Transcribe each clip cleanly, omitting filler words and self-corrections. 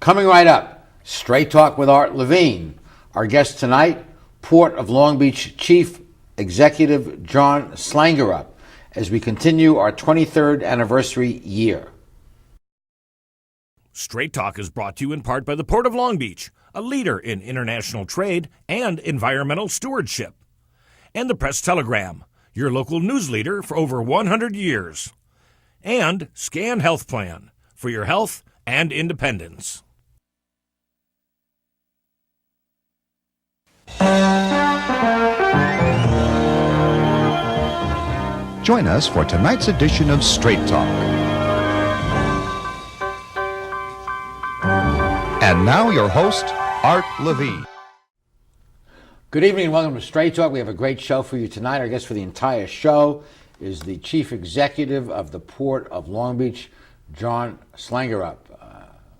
Coming right up, Straight Talk with Art Levine. Our guest tonight, Port of Long Beach Chief Executive Jon Slangerup, as we continue our 23rd anniversary year. Straight Talk is brought to you in part by the Port of Long Beach, a leader in international trade and environmental stewardship. And the Press Telegram, your local news leader for over 100 years. And Scan Health Plan, for your health and independence. Join us for tonight's edition of Straight Talk. And now your host, Art Levine. Good evening and welcome to Straight Talk. We have a great show for you tonight. Our guest for the entire show is the Chief Executive of the Port of Long Beach, Jon Slangerup.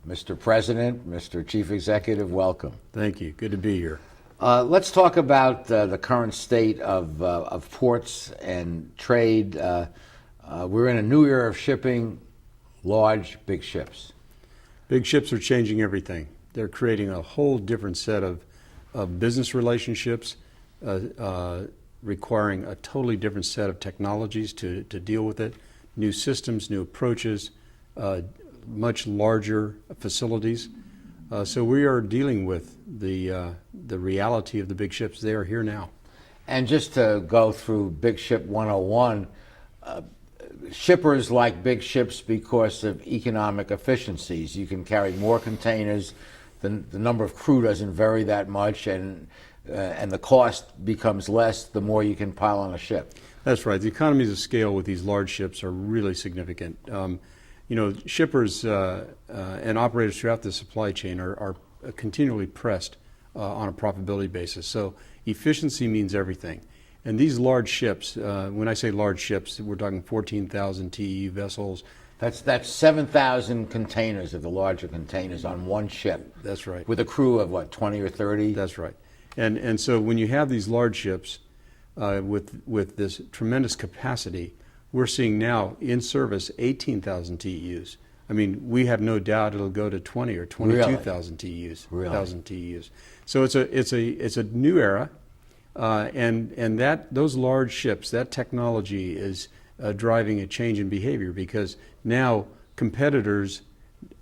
Mr. President, Mr. Chief Executive, welcome. Thank you. Good to be here. Let's talk about the current state of ports and trade. We're in a new era of shipping large, big ships. Big ships are changing everything. They're creating a whole different set of business relationships, requiring a totally different set of technologies to deal with it, new systems, new approaches, much larger facilities. So we are dealing with the reality of the big ships. They are here now. And just to go through Big Ship 101, shippers like big ships because of economic efficiencies. You can carry more containers, the number of crew doesn't vary that much, and the cost becomes less the more you can pile on a ship. That's right. The economies of scale with these large ships are really significant. Shippers and operators throughout the supply chain are continually pressed on a profitability basis. So efficiency means everything. And these large ships, when I say large ships, we're talking 14,000 TEU vessels. That's 7,000 containers of the larger containers on one ship. That's right. With a crew of what, 20 or 30? That's right. And so when you have these large ships with this tremendous capacity, we're seeing now in service 18,000 TEUs. I mean, we have no doubt it'll go to 20 or 22,000 TEUs. Really? 1,000 TEUs. So it's a new era, and those large ships, that technology is driving a change in behavior, because now competitors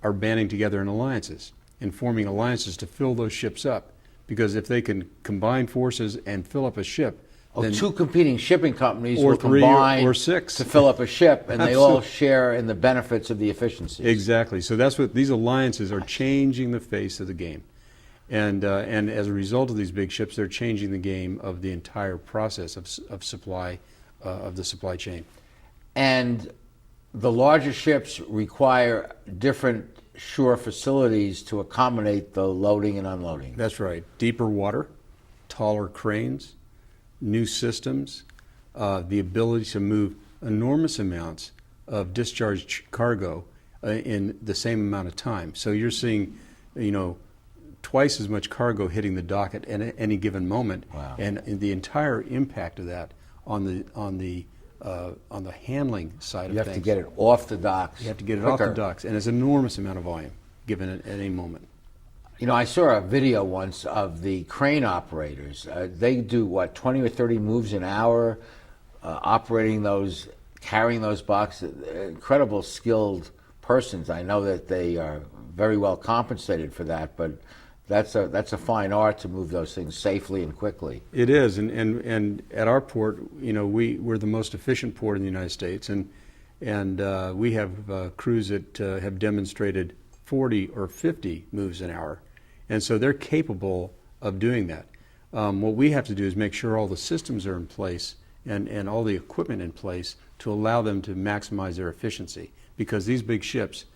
are banding together in alliances and forming alliances to fill those ships up. Because if they can combine forces and fill up a ship, then two competing shipping companies or will three combine or six to fill up a ship, and they all Absolutely. share in the benefits of the efficiencies. Exactly. So that's what these alliances are changing the face of the game, and as a result of these big ships, they're changing the game of the entire process of supply of the supply chain. And the larger ships require different shore facilities to accommodate the loading and unloading. That's right. Deeper water, taller cranes, new systems, the ability to move enormous amounts of discharged cargo in the same amount of time. So you're seeing, twice as much cargo hitting the dock at any given moment. Wow. And the entire impact of that on the handling side of things. You have to get it off the docks. You have to get it quicker. off the docks, and it's an enormous amount of volume given at any moment. I saw a video once of the crane operators. They do, 20 or 30 moves an hour, operating those, carrying those boxes. Incredible skilled persons. I know that they are very well compensated for that, but that's a fine art to move those things safely and quickly. It is, and at our port, we're the most efficient port in the United States, and we have crews that have demonstrated 40 or 50 moves an hour. And so they're capable of doing that. What we have to do is make sure all the systems are in place and all the equipment in place to allow them to maximize their efficiency. Because these big ships,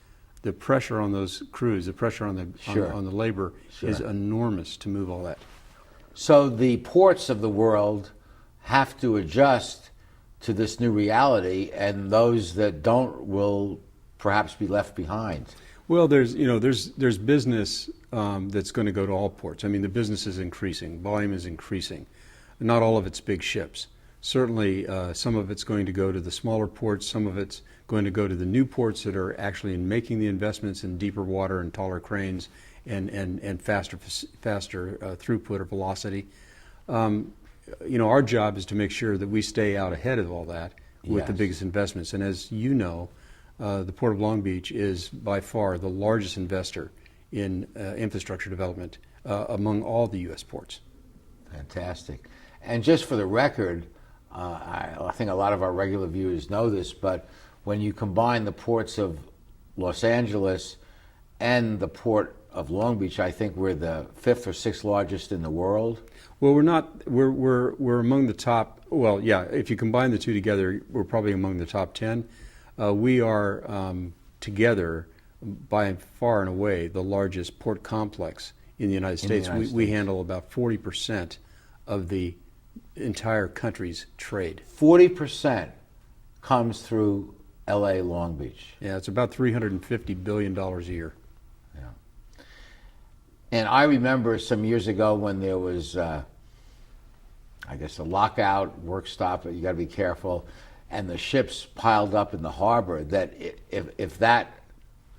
the pressure on those crews, the pressure on the labor is enormous to move all that. So the ports of the world have to adjust to this new reality, and those that don't will perhaps be left behind. Well, there's business that's going to go to all ports. I mean, the business is increasing, volume is increasing. Not all of it's big ships. Certainly, some of it's going to go to the smaller ports. Some of it's going to go to the new ports that are actually in making the investments in deeper water and taller cranes and faster throughput or velocity. Our job is to make sure that we stay out ahead of all that with the biggest investments. And as you know, the Port of Long Beach is by far the largest investor in infrastructure development among all the U.S. ports. Fantastic. And just for the record, I think a lot of our regular viewers know this, but when you combine the ports of Los Angeles and the Port of Long Beach, I think we're the 5th or 6th largest in the world. Well, we're not. We're among the top. Well, yeah. If you combine the two together, we're probably among the top 10. We are together by far and away the largest port complex in the United States. We handle about 40% of the entire country's trade. 40% comes through L.A. Long Beach. Yeah, it's about $350 billion a year. Yeah. And I remember some years ago when there was, I guess, a lockout, work stop, you got to be careful, and the ships piled up in the harbor, that if that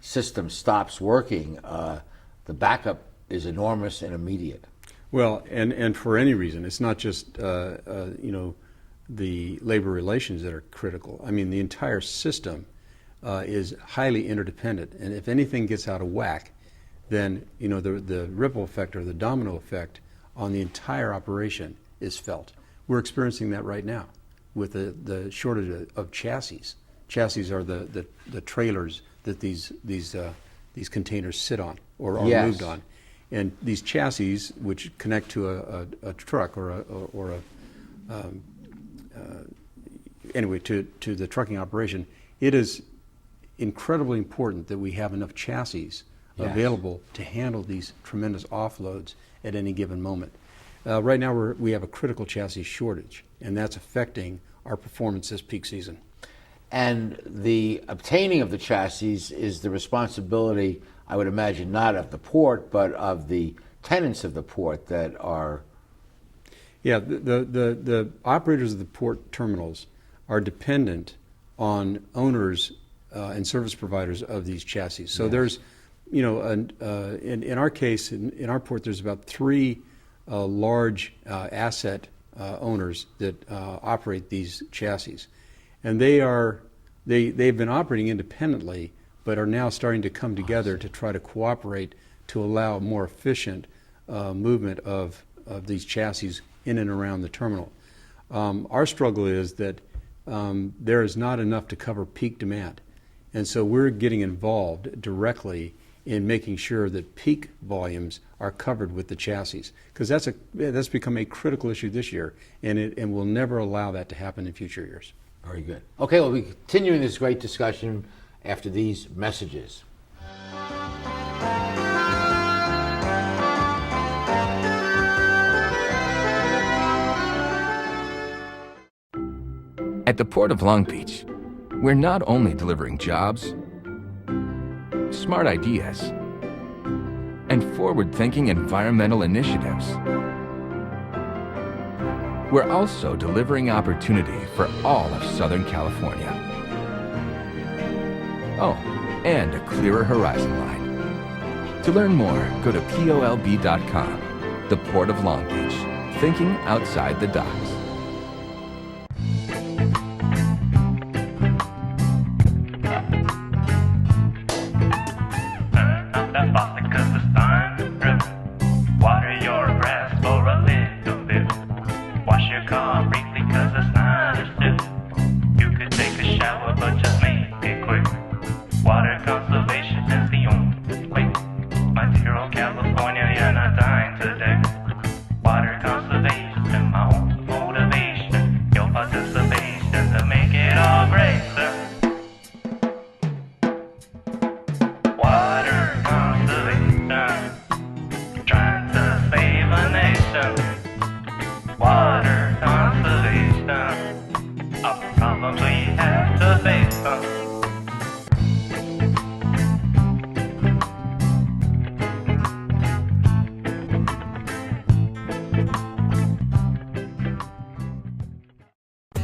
system stops working, the backup is enormous and immediate. Well, and for any reason, it's not just the labor relations that are critical. I mean, the entire system is highly interdependent, and if anything gets out of whack, then the ripple effect or the domino effect on the entire operation is felt. We're experiencing that right now with the shortage of chassis. Chassis are the trailers that these containers sit on or are moved on. And these chassis, which connect to a truck anyway, to the trucking operation, it is incredibly important that we have enough chassis available to handle these tremendous offloads at any given moment. Right now, we have a critical chassis shortage, and that's affecting our performance this peak season. And the obtaining of the chassis is the responsibility, I would imagine, not of the port, but of the tenants of the port that are... Yeah, the operators of the port terminals are dependent on owners and service providers of these chassis. So there's, in our case, in our port, there's about 3 large asset owners that operate these chassis. And they've been operating independently, but are now starting to come together to try to cooperate to allow more efficient movement of these chassis in and around the terminal. Our struggle is that there is not enough to cover peak demand. And so we're getting involved directly in making sure that peak volumes are covered with the chassis, because that's become a critical issue this year, and we'll never allow that to happen in future years. Very good. Okay, we'll be continuing this great discussion after these messages. At the Port of Long Beach, we're not only delivering jobs, smart ideas, and forward-thinking environmental initiatives. We're also delivering opportunity for all of Southern California. Oh, and a clearer horizon line. To learn more, go to POLB.com. The Port of Long Beach, thinking outside the docks.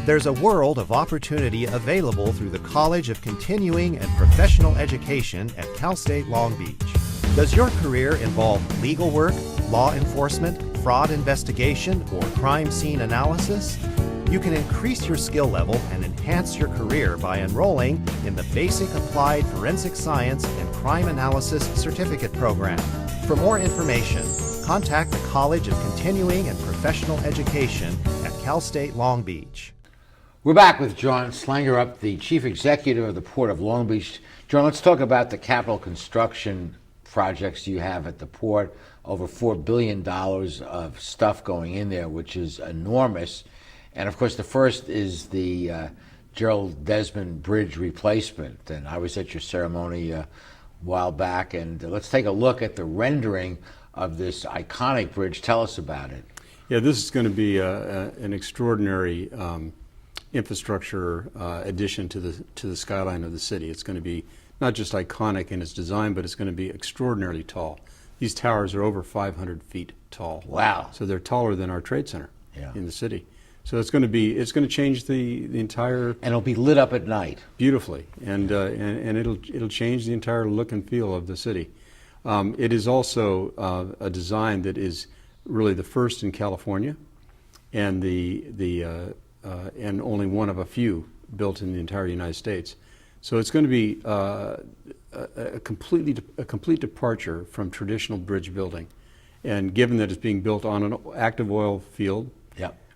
There's a world of opportunity available through the College of Continuing and Professional Education at Cal State Long Beach. Does your career involve legal work, law enforcement, fraud investigation, or crime scene analysis? You can increase your skill level and enhance your career by enrolling in the Basic Applied Forensic Science and Crime Analysis Certificate Program. For more information, contact the College of Continuing and Professional Education at Cal State Long Beach. We're back with Jon Slangerup, the Chief Executive of the Port of Long Beach. Jon, let's talk about the capital construction projects you have at the port. Over $4 billion of stuff going in there, which is enormous. And of course, the first is the Gerald Desmond Bridge replacement. And I was at your ceremony a while back. And let's take a look at the rendering of this iconic bridge. Tell us about it. Yeah, this is going to be an extraordinary infrastructure addition to the skyline of the city. It's going to be not just iconic in its design, but it's going to be extraordinarily tall. These towers are over 500 feet tall. Wow! So they're taller than our trade center in the city. So it's going to change the entire, and it'll be lit up at night beautifully, and it'll change the entire look and feel of the city. It is also a design that is really the first in California, and and only one of a few built in the entire United States. So it's going to be a complete departure from traditional bridge building, and given that it's being built on an active oil field,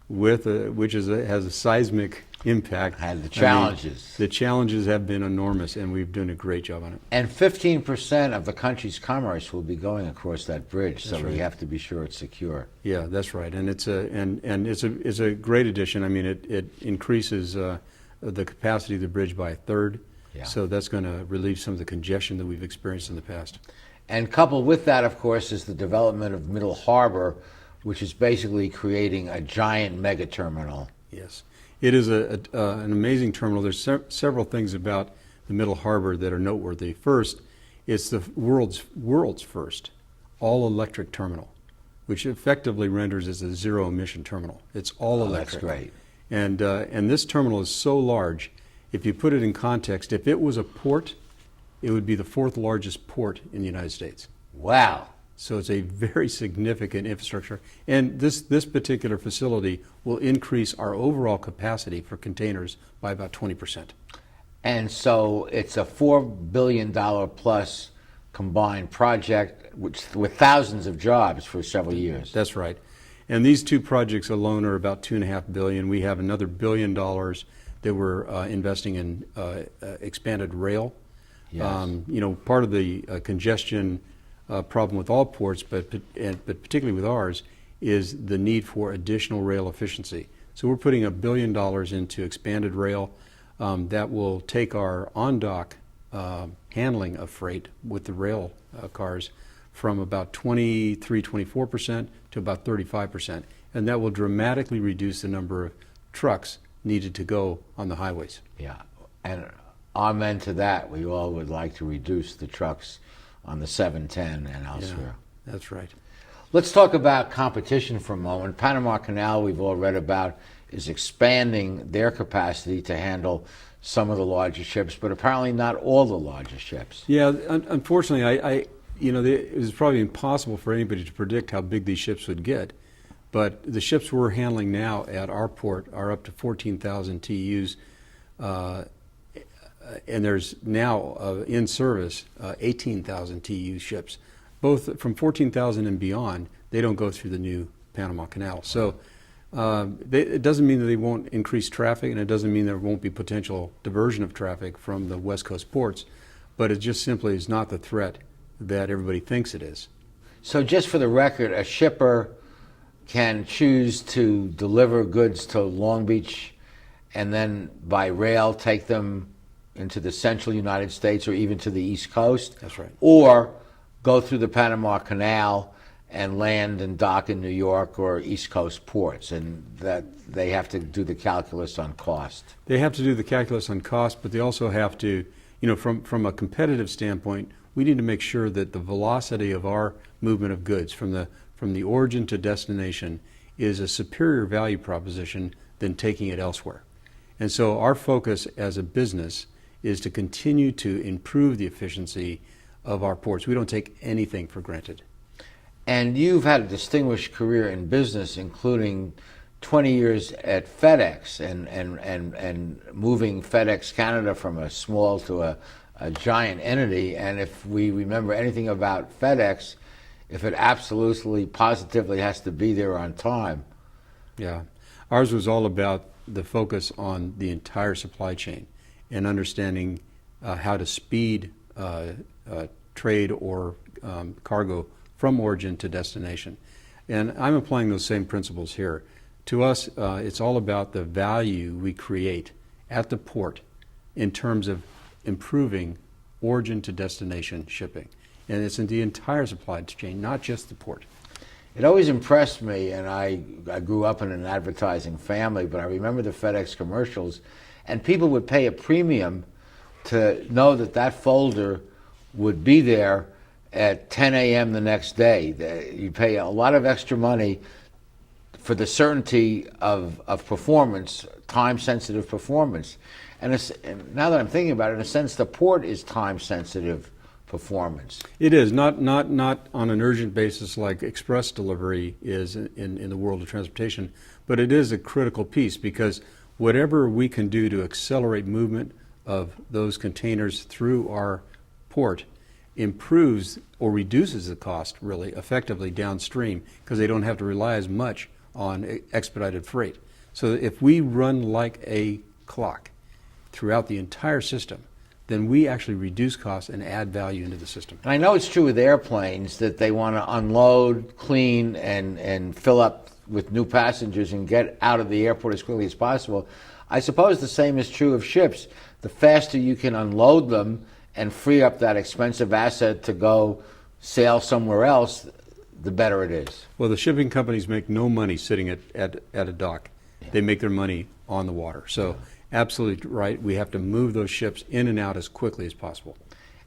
which has a seismic impact. And the challenges. The challenges have been enormous, and we've done a great job on it. And 15% of the country's commerce will be going across that bridge, That's so right. we have to be sure it's secure. Yeah, that's right, and it's a great addition. I mean, it increases the capacity of the bridge by a third. Yeah. So that's going to relieve some of the congestion that we've experienced in the past. And coupled with that, of course, is the development of Middle Harbor, which is basically creating a giant mega terminal. Yes, it is an amazing terminal. There's several things about the Middle Harbor that are noteworthy. First, it's the world's first all-electric terminal, which effectively renders as a zero-emission terminal. It's all electric. That's great. And this terminal is so large. If you put it in context, if it was a port, it would be the fourth largest port in the United States. Wow. So it's a very significant infrastructure. And this particular facility will increase our overall capacity for containers by about 20%. And so it's a $4 billion plus combined project with thousands of jobs for several years. That's right. And these two projects alone are about $2.5 billion. We have another $1 billion that we're investing in expanded rail. Yes. Part of the congestion problem with all ports, but particularly with ours, is the need for additional rail efficiency. So we're putting $1 billion into expanded rail that will take our on-dock handling of freight with the rail cars from about 24% to about 35%. And that will dramatically reduce the number of trucks needed to go on the highways. Yeah, and amen to that. We all would like to reduce the trucks on the 710 and elsewhere. Yeah, that's right. Let's talk about competition for a moment. Panama Canal, we've all read about, is expanding their capacity to handle some of the larger ships, but apparently not all the larger ships. Yeah, unfortunately, it was probably impossible for anybody to predict how big these ships would get. But the ships we're handling now at our port are up to 14,000 TEUs, and there's now in service 18,000 TEU ships. Both from 14,000 and beyond, they don't go through the new Panama Canal. So it doesn't mean that they won't increase traffic, and it doesn't mean there won't be potential diversion of traffic from the West Coast ports, but it just simply is not the threat that everybody thinks it is. So just for the record, a shipper can choose to deliver goods to Long Beach and then by rail take them into the central United States or even to the East Coast. That's right. Or go through the Panama Canal and land and dock in New York or East Coast ports, and that they have to do the calculus on cost. They have to do the calculus on cost, but they also have to, from a competitive standpoint, we need to make sure that the velocity of our movement of goods from the origin to destination is a superior value proposition than taking it elsewhere. And so our focus as a business is to continue to improve the efficiency of our ports. We don't take anything for granted. And you've had a distinguished career in business, including 20 years at FedEx and moving FedEx Canada from a small to a giant entity. And if we remember anything about FedEx, if it absolutely, positively has to be there on time. Yeah. Ours was all about the focus on the entire supply chain and understanding how to speed trade or cargo from origin to destination. And I'm applying those same principles here. To us, it's all about the value we create at the port in terms of improving origin to destination shipping. And it's in the entire supply chain, not just the port. It always impressed me, and I grew up in an advertising family, but I remember the FedEx commercials, and people would pay a premium to know that that folder would be there at 10 a.m. the next day. You pay a lot of extra money for the certainty of performance, time-sensitive performance. And now that I'm thinking about it, in a sense, the port is time-sensitive performance. It is, not on an urgent basis like express delivery is in the world of transportation, but it is a critical piece because whatever we can do to accelerate movement of those containers through our port improves or reduces the cost really effectively downstream because they don't have to rely as much on expedited freight. So if we run like a clock throughout the entire system, then we actually reduce costs and add value into the system. And I know it's true with airplanes that they want to unload, clean, and fill up with new passengers and get out of the airport as quickly as possible. I suppose the same is true of ships. The faster you can unload them and free up that expensive asset to go sail somewhere else, the better it is. Well, the shipping companies make no money sitting at a dock. Yeah. They make their money on the water. So absolutely right, we have to move those ships in and out as quickly as possible.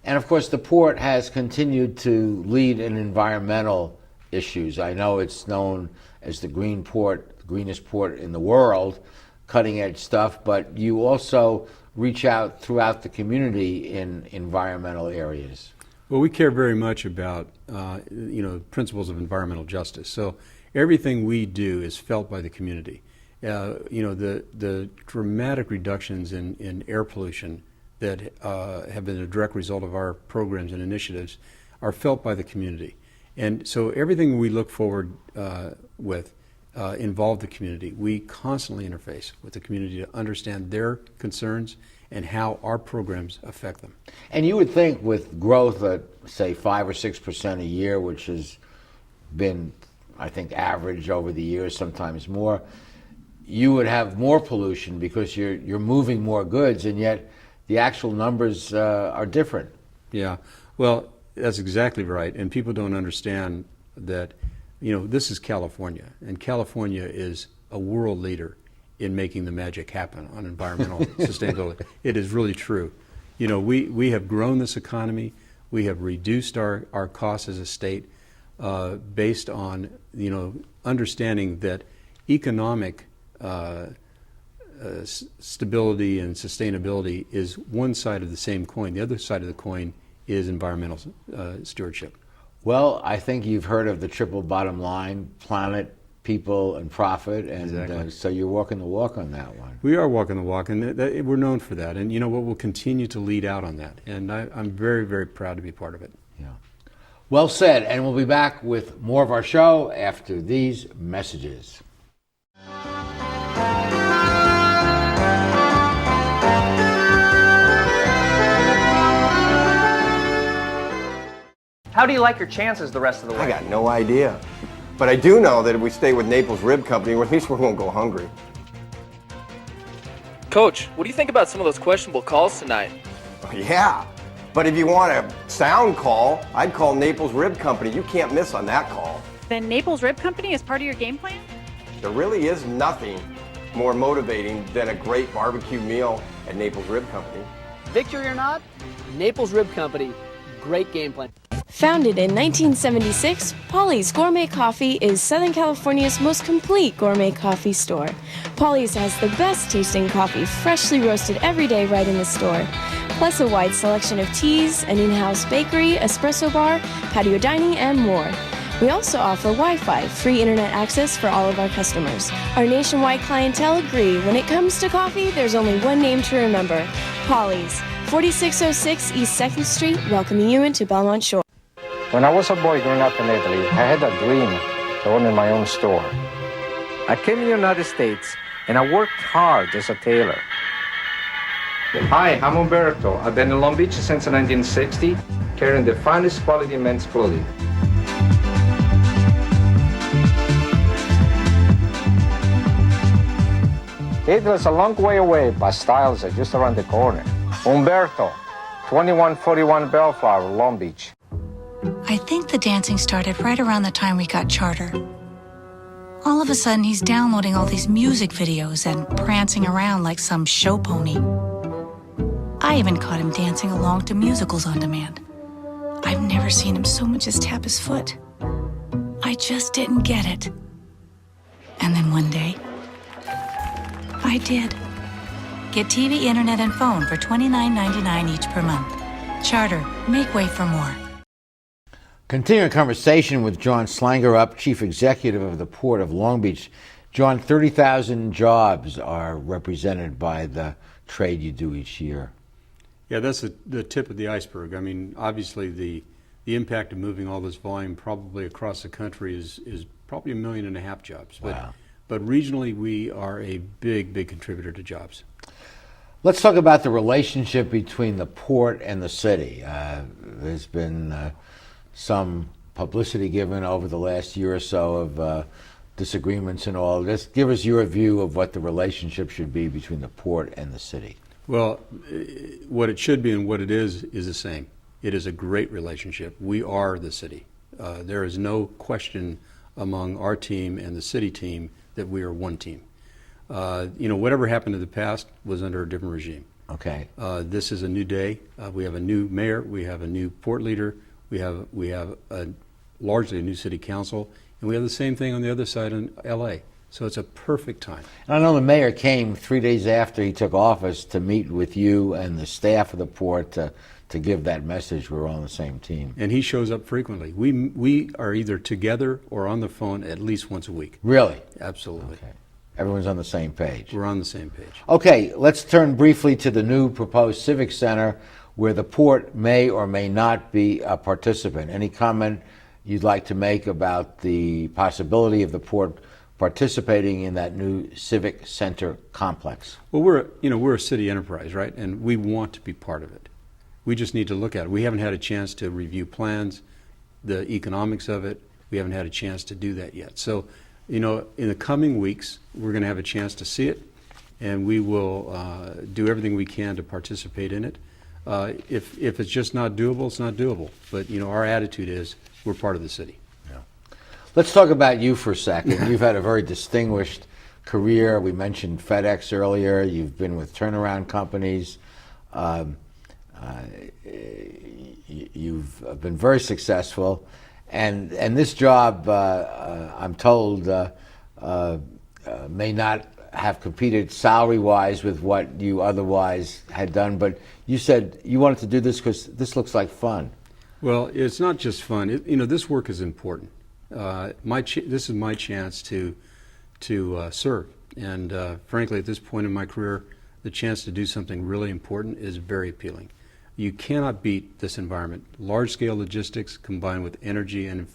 And of course, the port has continued to lead in environmental issues. I know it's known as the green port, the greenest port in the world, cutting edge stuff, but you also reach out throughout the community in environmental areas. Well, we care very much about principles of environmental justice. So everything we do is felt by the community. The dramatic reductions in air pollution that have been a direct result of our programs and initiatives are felt by the community. And so everything we look forward with involve the community. We constantly interface with the community to understand their concerns and how our programs affect them. And you would think with growth at, say, 5 or 6% a year, which has been, I think, average over the years, sometimes more, you would have more pollution because you're moving more goods, and yet the actual numbers are different. Yeah, well, that's exactly right. And people don't understand that, this is California, and California is a world leader in making the magic happen on environmental sustainability. It is really true. We have grown this economy. We have reduced our costs as a state based on, understanding that economic stability and sustainability is one side of the same coin. The other side of the coin is environmental stewardship. Well, I think you've heard of the triple bottom line: planet, people, and profit, and exactly. So you're walking the walk on that one. We are walking the walk, and we're known for that. And we'll continue to lead out on that. And I'm very, very proud to be part of it. Yeah. Well said. And we'll be back with more of our show after these messages. How do you like your chances the rest of the way? I got no idea. But I do know that if we stay with Naples Rib Company, at least we won't go hungry. Coach, what do you think about some of those questionable calls tonight? Yeah, but if you want a sound call, I'd call Naples Rib Company. You can't miss on that call. Then Naples Rib Company is part of your game plan? There really is nothing more motivating than a great barbecue meal at Naples Rib Company. Victory or not, Naples Rib Company, great game plan. Founded in 1976, Polly's Gourmet Coffee is Southern California's most complete gourmet coffee store. Polly's has the best tasting coffee, freshly roasted every day right in the store, plus a wide selection of teas, an in-house bakery, espresso bar, patio dining, and more. We also offer Wi-Fi, free internet access for all of our customers. Our nationwide clientele agree when it comes to coffee, there's only one name to remember, Polly's, 4606 East 2nd Street, welcoming you into Belmont Shore. When I was a boy growing up in Italy, I had a dream to own my own store. I came to the United States and I worked hard as a tailor. Hi, I'm Umberto. I've been in Long Beach since 1960, carrying the finest quality men's clothing. Italy's a long way away, but styles are just around the corner. Umberto, 2141 Bellflower, Long Beach. I think the dancing started right around the time we got charter. All of a sudden, he's downloading all these music videos and prancing around like some show pony. I even caught him dancing along to musicals on demand. I've never seen him so much as tap his foot. I just didn't get it. And then one day, I did. Get TV, internet, and phone for $29.99 each per month. Charter, make way for more. Continuing conversation with Jon Slangerup, Chief Executive of the Port of Long Beach. Jon, 30,000 jobs are represented by the trade you do each year. Yeah, that's the tip of the iceberg. I mean, obviously the impact of moving all this volume probably across the country is probably 1.5 million jobs. Wow. But regionally, we are a big contributor to jobs. Let's talk about the relationship between the port and the city. There's been some publicity given over the last year or so of disagreements and all. Just give us your view of what the relationship should be between the port and the city. Well, what it should be and what it is the same. It is a great relationship. We are the city. There is no question among our team and the city team that we are one team. Whatever happened in the past was under a different regime. Okay. This is a new day. We have a new mayor. We have a new port leader. We have largely a new city council, and we have the same thing on the other side in L.A. So it's a perfect time. And I know the mayor came 3 days after he took office to meet with you and the staff of the port to give that message we're all on the same team. And he shows up frequently. We are either together or on the phone at least once a week. Really? Absolutely. Okay. Everyone's on the same page. We're on the same page. Okay, let's turn briefly to the new proposed Civic Center where the port may or may not be a participant. Any comment you'd like to make about the possibility of the port participating in that new Civic Center complex? Well, we're a city enterprise, right? And we want to be part of it. We just need to look at it. We haven't had a chance to review plans, the economics of it. We haven't had a chance to do that yet. So, in the coming weeks, we're going to have a chance to see it, and we will do everything we can to participate in it. If it's just not doable, it's not doable. But, our attitude is we're part of the city. Yeah. Let's talk about you for a second. You've had a very distinguished career. We mentioned FedEx earlier. You've been with turnaround companies. You've been very successful. And this job, I'm told, may not have competed salary-wise with what you otherwise had done, but you said you wanted to do this because this looks like fun. Well, it's not just fun. This work is important. This is my chance to serve, and frankly, at this point in my career, the chance to do something really important is very appealing. You cannot beat this environment. Large-scale logistics combined with energy and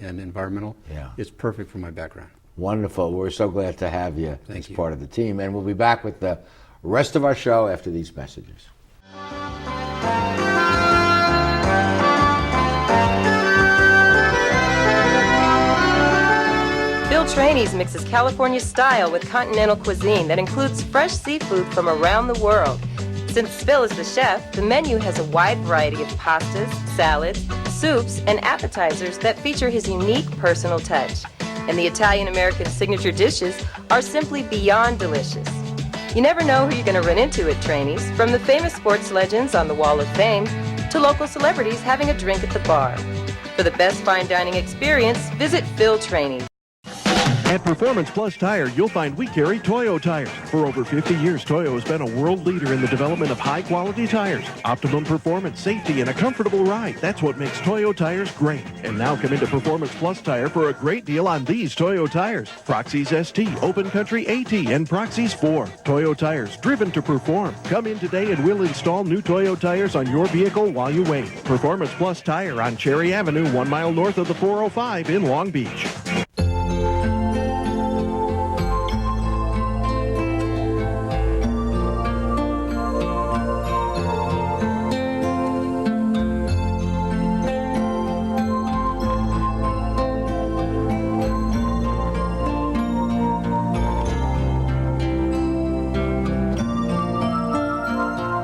environmental. Yeah. It's perfect for my background. Wonderful. We're so glad to have you Thank as you. part of the team. And we'll be back with the rest of our show after these messages. Phil Trainees mixes California style with continental cuisine that includes fresh seafood from around the world. Since Phil is the chef, the menu has a wide variety of pastas, salads, soups, and appetizers that feature his unique personal touch. And the Italian-American signature dishes are simply beyond delicious. You never know who you're going to run into at Trainees, from the famous sports legends on the Wall of Fame to local celebrities having a drink at the bar. For the best fine dining experience, visit Phil Training. At Performance Plus Tire, you'll find we carry Toyo tires. For over 50 years, Toyo has been a world leader in the development of high-quality tires. Optimum performance, safety, and a comfortable ride. That's what makes Toyo tires great. And now come into Performance Plus Tire for a great deal on these Toyo tires. Proxys ST, Open Country AT, and Proxys 4. Toyo tires, driven to perform. Come in today and we'll install new Toyo tires on your vehicle while you wait. Performance Plus Tire on Cherry Avenue, 1 mile north of the 405 in Long Beach.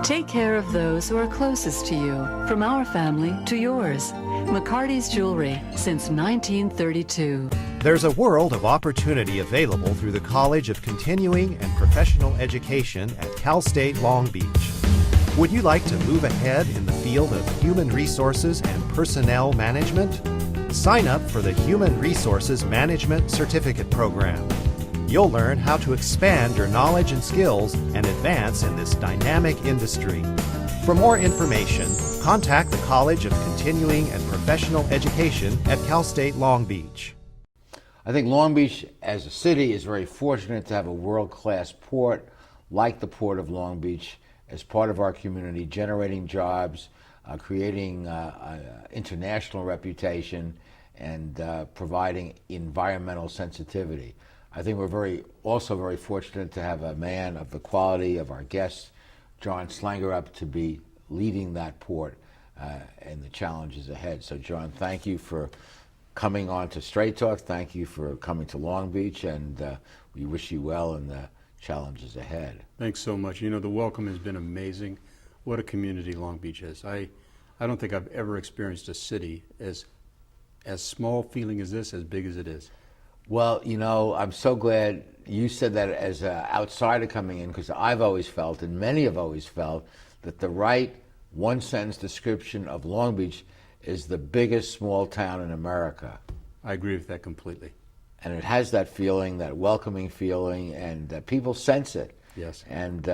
Take care of those who are closest to you, from our family to yours. McCarty's Jewelry, since 1932. There's a world of opportunity available through the College of Continuing and Professional Education at Cal State Long Beach. Would you like to move ahead in the field of human resources and personnel management? Sign up for the Human Resources Management Certificate Program. You'll learn how to expand your knowledge and skills and advance in this dynamic industry. For more information, contact the College of Continuing and Professional Education at Cal State Long Beach. I think Long Beach as a city is very fortunate to have a world-class port like the Port of Long Beach as part of our community, generating jobs, creating international reputation, and providing environmental sensitivity. I think we're also very fortunate to have a man of the quality of our guest, Jon Slangerup, to be leading that port and the challenges ahead. So, Jon, thank you for coming on to Straight Talk. Thank you for coming to Long Beach, and we wish you well in the challenges ahead. Thanks so much. You know, the welcome has been amazing. What a community Long Beach is. I don't think I've ever experienced a city as small feeling as this, as big as it is. Well, you know, I'm so glad you said that as an outsider coming in, because I've always felt, and many have always felt, that the right one-sentence description of Long Beach is the biggest small town in America. I agree with that completely. And it has that feeling, that welcoming feeling, and people sense it. Yes. And,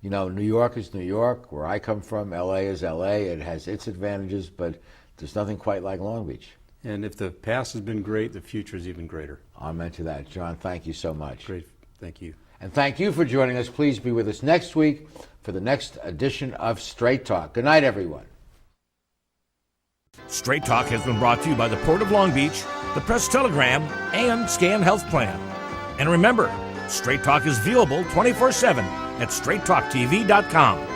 you know, New York is New York, where I come from. L.A. is L.A. It has its advantages, but there's nothing quite like Long Beach. And if the past has been great, the future is even greater. Amen to that. Jon, thank you so much. Great. Thank you. And thank you for joining us. Please be with us next week for the next edition of Straight Talk. Good night, everyone. Straight Talk has been brought to you by the Port of Long Beach, the Press Telegram, and Scan Health Plan. And remember, Straight Talk is viewable 24/7 at straighttalktv.com.